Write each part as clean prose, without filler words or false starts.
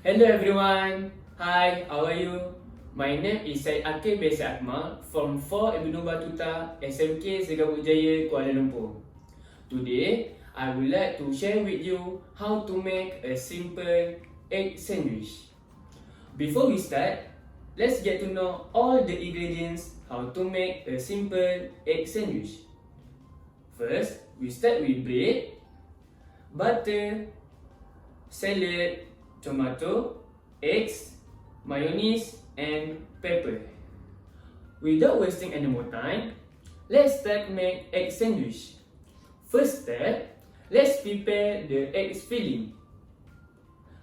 Hello everyone. Hi, how are you? My name is Syed Aqil Syed Akhmar from 4 Avenue Batuta, SMK Segambut Jaya, Kuala Lumpur. Today, I would like to share with you how to make a simple egg sandwich. Before we start, let's get to know all the ingredients how to make a simple egg sandwich. First, we start with bread, butter, salad, tomato, eggs, mayonnaise, and pepper. Without wasting any more time, let's start make egg sandwich. First step, let's prepare the egg filling.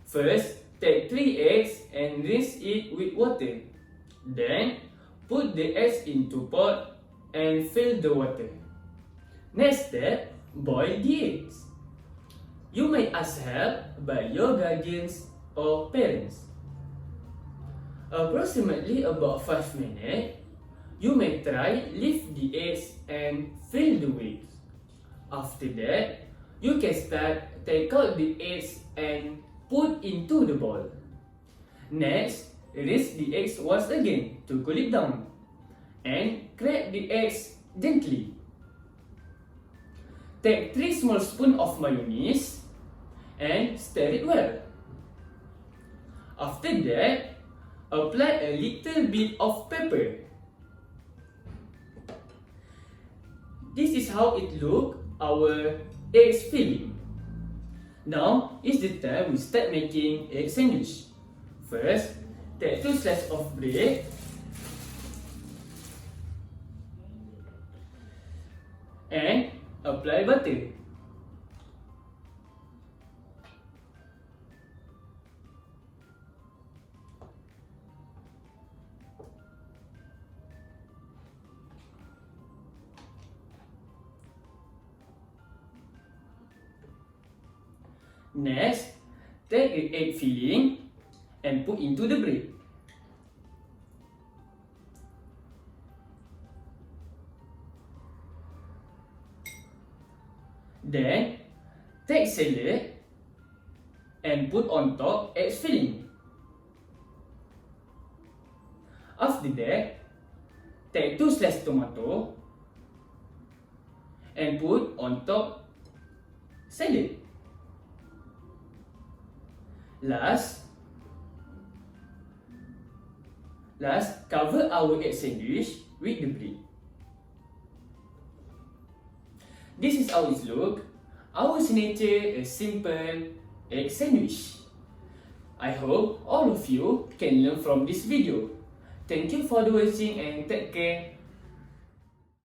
First, take 3 eggs and rinse it with water. Then, put the eggs into pot and fill the water. Next step, boil the eggs. You may ask help by your guardians or parents. Approximately about 5 minutes, you may try lift the eggs and fill the weight. After that, you can start take out the eggs and put into the bowl. Next, rinse the eggs once again to cool it down and crack the eggs gently. Take 3 small spoons of mayonnaise and stir it well. After that, apply a little bit of pepper. This is how it looks, our egg filling. Now is the time we start making egg sandwich. First, take 2 slices of bread and apply butter. Next, take the egg filling and put into the bread. Then, take salad and put on top egg filling. After that, take 2 slices tomato and put on top salad. Last, cover our egg sandwich with the bread. This is how it looks. Our signature a simple egg sandwich. I hope all of you can learn from this video. Thank you for watching and take care.